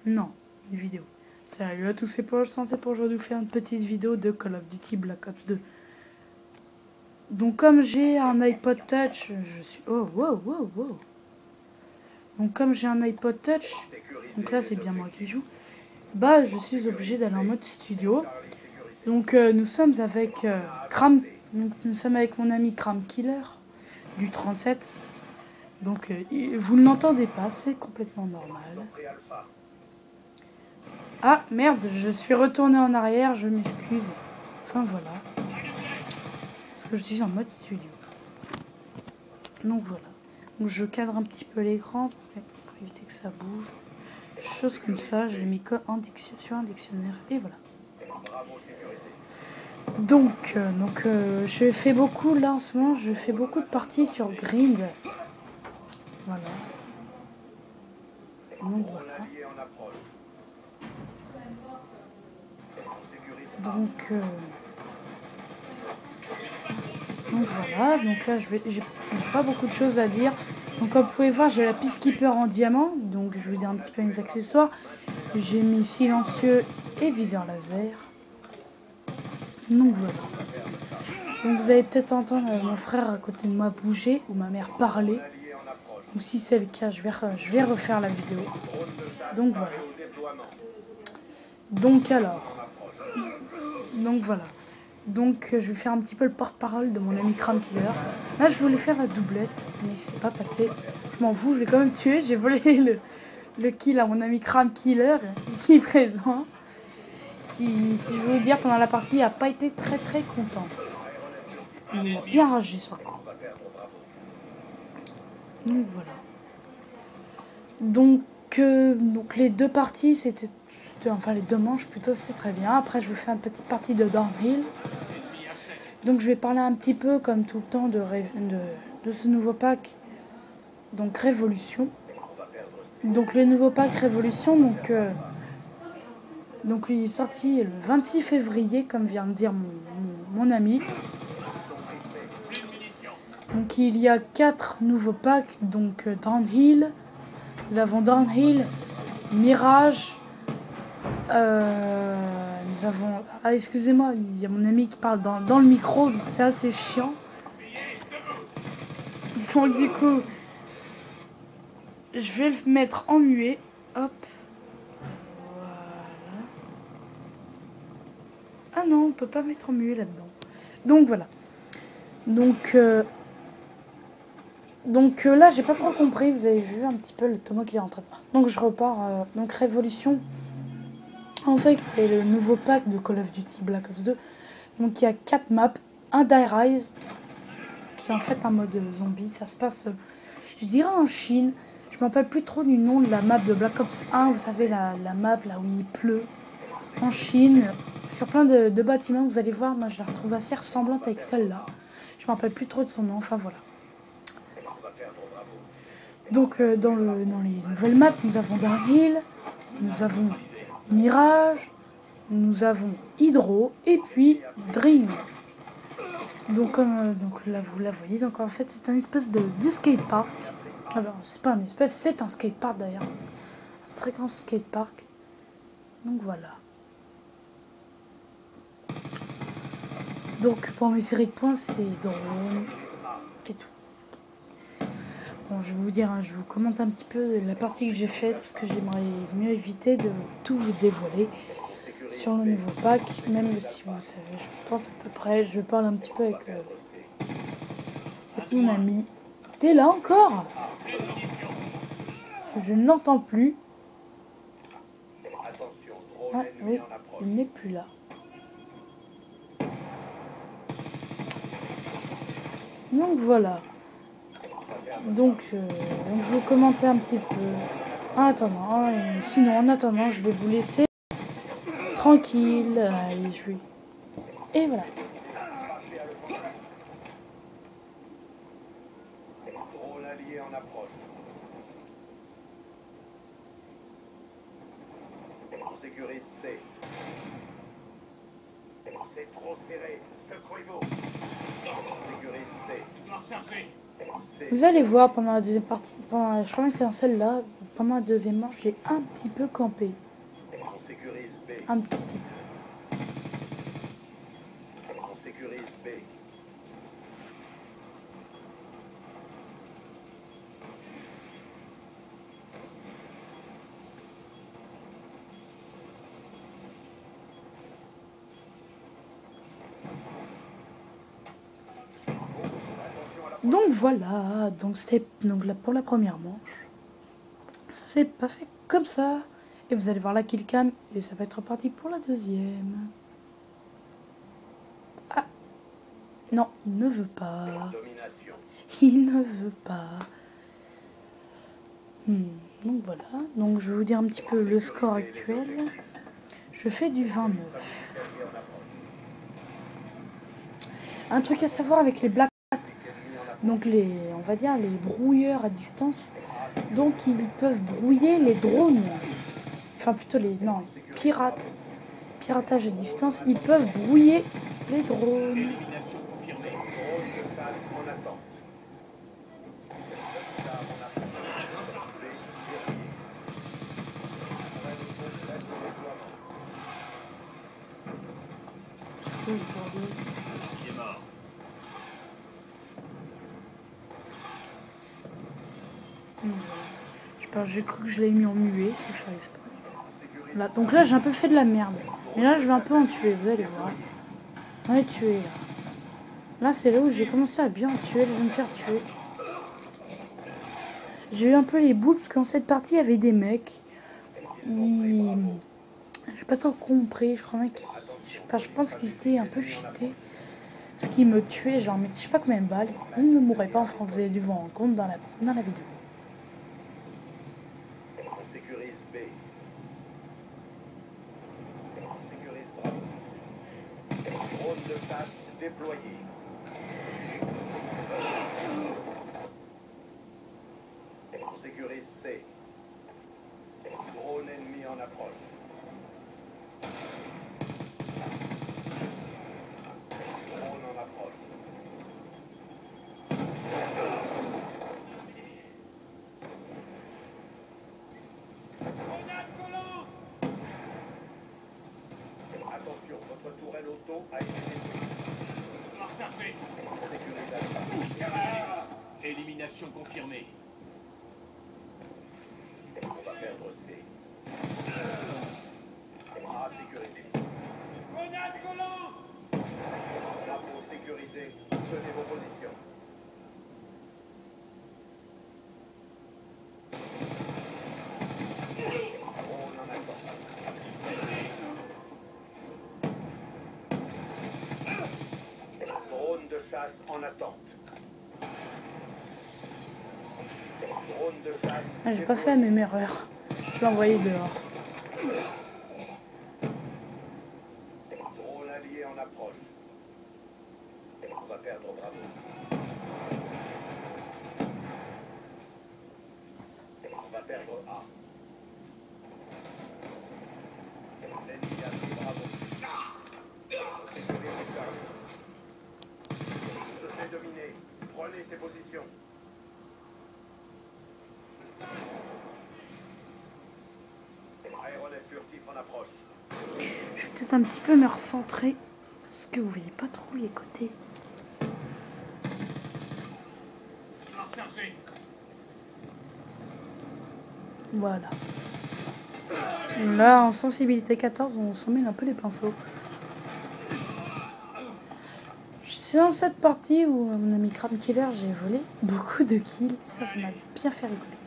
Non, une vidéo. Salut à tous, c'est Paul, c'est pour aujourd'hui vous faire une petite vidéo de Call of Duty Black Ops 2. Donc comme j'ai un iPod Touch, je suis... Oh, wow, wow, wow. Donc comme j'ai un iPod Touch, donc là c'est bien moi qui joue, bah je suis obligé d'aller en mode studio. Donc nous sommes avec nous sommes avec mon ami Cram Killer du 37. Donc vous ne l'entendez pas, c'est complètement normal. Ah merde, je suis retourné en arrière, je m'excuse. Enfin voilà. Parce que je suis en mode studio. Donc voilà. Donc je cadre un petit peu l'écran pour éviter que ça bouge. Chose comme ça, je l'ai mis sur un dictionnaire. Et voilà. Donc je fais beaucoup, là en ce moment, je fais beaucoup de parties sur Grind. Voilà. Donc voilà. Donc voilà, donc là j'ai pas beaucoup de choses à dire. Donc comme vous pouvez voir, j'ai la Peacekeeper en diamant, donc je vais dire un petit peu mes accessoires. J'ai mis silencieux et viseur laser. Donc voilà. Donc vous allez peut-être entendre mon frère à côté de moi bouger ou ma mère parler. Ou si c'est le cas, je vais refaire la vidéo. Donc voilà. Donc voilà. Donc je vais faire un petit peu le porte-parole de mon ami Cram Killer. Là je voulais faire la doublette, mais c'est pas passé. Je m'en fous, je vais quand même tuer. J'ai volé le kill à mon ami Cram Killer, ici présent. Qui, je veux dire, pendant la partie, a pas été très content. Il a bien ragé sur le coup. Donc voilà. Donc les deux parties, c'était enfin les deux manches plutôt, c'était très bien. Après je vais faire une petite partie de Downhill. Donc je vais parler un petit peu comme tout le temps de ce nouveau pack, donc Révolution. Donc le nouveau pack Révolution, donc il est sorti le 26 février, comme vient de dire mon ami. Donc il y a 4 nouveaux packs, donc Downhill, nous avons Downhill, Mirage, nous avons... Ah excusez-moi, il y a mon ami qui parle dans le micro, c'est assez chiant. Donc du coup, je vais le mettre en muet, hop. Voilà. Ah non, on peut pas mettre en muet là-dedans. Donc voilà. Donc là, j'ai pas trop compris. Vous avez vu un petit peu le Thomas qui est rentré. Donc je repars. Donc Révolution. En fait, c'est le nouveau pack de Call of Duty Black Ops 2. Donc il y a 4 maps. Un Die Rise, qui est en fait un mode zombie. Ça se passe, je dirais en Chine. Je me rappelle plus trop du nom de la map de Black Ops 1. Vous savez, la map là où il pleut. En Chine. Sur plein de bâtiments. Vous allez voir, moi je la retrouve assez ressemblante avec celle-là. Je me rappelle plus trop de son nom. Enfin voilà. Donc dans les nouvelles maps, nous avons Downhill, nous avons Mirage, nous avons Hydro et puis Dream. Donc donc là vous la voyez, donc en fait c'est un espèce de skatepark. Alors c'est pas un espèce, c'est un skatepark d'ailleurs. Un très grand skatepark. Donc voilà. Donc pour mes séries de points c'est drone et tout. Bon, je vais vous dire, je vous commente un petit peu la partie que j'ai faite parce que j'aimerais mieux éviter de tout vous dévoiler sur le nouveau pack, même si vous savez, je pense à peu près, je parle un petit peu avec mon ami. T'es là encore? Je ne l'entends plus. Ah oui, il n'est plus là. Donc voilà. Donc je vais commenter un petit peu en attendant. Sinon en attendant, je vais vous laisser tranquille. Allez, je vais... Et voilà. Drôle allié en approche. On sécurise C. C'est trop serré. Secouez-vous. On sécurise C. C. Vous allez voir pendant la deuxième partie, je crois que c'est dans celle-là, pendant la deuxième manche, j'ai un petit peu campé. On sécurise B. Un petit peu. On sécurise B. Donc voilà, donc c'était donc là pour la première manche. Ça s'est pas fait comme ça. Et vous allez voir la killcam et ça va être parti pour la deuxième. Ah non, il ne veut pas. Domination. Il ne veut pas. Donc voilà, donc je vais vous dire un petit peu le score actuel. Je fais du 29. Un truc à savoir avec les Black Hat, donc on va dire les brouilleurs à distance, donc ils peuvent brouiller les drones. Enfin plutôt pirates. Piratage à distance, ils peuvent brouiller les drones. Élimination confirmée. Drone de chasse en attente. Qui est mort. Je sais pas, j'ai cru que je l'ai mis en muet, si je savais pas. Là, donc là j'ai un peu fait de la merde. Mais là je vais un peu en tuer, vous allez voir. On va tuer là. Là c'est là où j'ai commencé à bien en tuer, je vais me faire tuer. J'ai eu un peu les boules parce qu'en cette partie il y avait des mecs. J'ai pas trop compris, je crois même je pense qu'ils étaient un peu cheatés. Parce qu'ils me tuaient, genre mais je sais pas combien de balles. Ils ne mourraient pas, enfin vous avez dû vous rendre compte dans la vidéo. On sécurise B. On sécurise Bravo. Drone de chasse déployé. On sécurise C. Drone ennemi en approche. Drone en approche. Attention, votre tourelle auto a été détruite. Rechargé. Sécurisation. Élimination confirmée. On va perdre C. A sécurisé. Grenade collante. Bravo sécurisé. Tenez vos positions. Drone en attente. Drone de chasse en attente. Drone de chasse. Ah, j'ai pas fait la même erreur. Je l'ai envoyé dehors. Drone allié en approche. On va perdre Bravo. On va perdre A. L'ennemi a pris Bravo. On sécurise Charlie. Se fait dominer. Prenez ses positions. Aéronef furtif en approche. Je vais peut-être un petit peu me recentrer. Parce que vous voyez pas trop les côtés. Rechargé. Voilà. Et là, en sensibilité 14, on s'en mêle un peu les pinceaux. C'est dans cette partie où mon ami Crab Killer, j'ai volé beaucoup de kills. Ça m'a bien fait rigoler.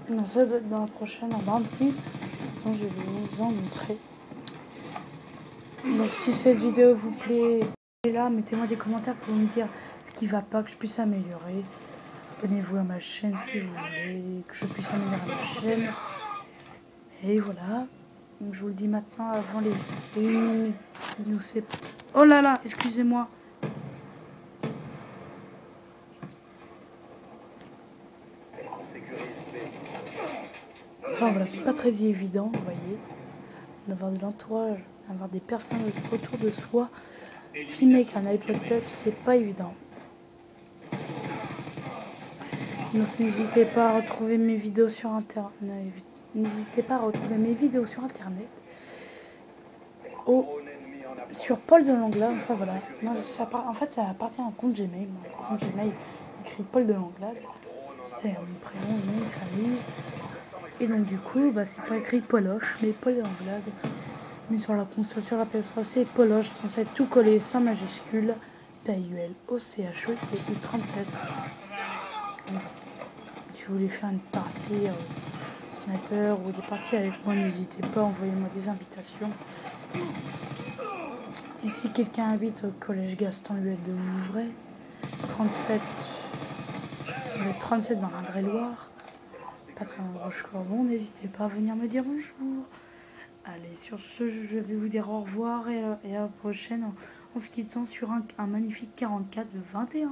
Non, ça doit être dans la prochaine, en 28. Donc, je vais vous en montrer. Donc, si cette vidéo vous plaît, là, mettez-moi des commentaires pour me dire ce qui va pas, que je puisse améliorer. Abonnez-vous à ma chaîne si vous voulez, que je puisse améliorer ma chaîne. Et voilà. Donc, je vous le dis maintenant avant les 1 minute qui nous séparent. Oh là là, excusez-moi. On sécurise B. Enfin voilà, c'est pas très évident, vous voyez, d'avoir de l'entourage, d'avoir des personnes autour de soi. filmer qu'un iPod Touch, c'est pas évident. Donc n'hésitez pas à retrouver mes vidéos sur internet. N'hésitez pas à retrouver mes vidéos sur internet. Sur Paul de Langlade. Enfin voilà. Moi, en fait, ça appartient à un compte Gmail. Mon compte Gmail écrit Paul de Langlade. C'était mon prénom, mon nom de famille. Et donc du coup, c'est pas écrit Poloche, mais Paul de Langlade. Mais sur la console, sur la PS3, c'est Poloche 37, tout collé, sans majuscule. PAULOCHE et U37. Donc, si vous voulez faire une partie sniper ou des parties avec moi, n'hésitez pas, envoyez-moi des invitations. Et si quelqu'un habite au collège Gaston Luette de Vouvray, 37, le 37 dans l'Indre-et-Loire, pas très loin de Rochecorbon, n'hésitez pas à venir me dire bonjour. Allez, sur ce, je vais vous dire au revoir et à la prochaine en se quittant sur un magnifique 44 de 21.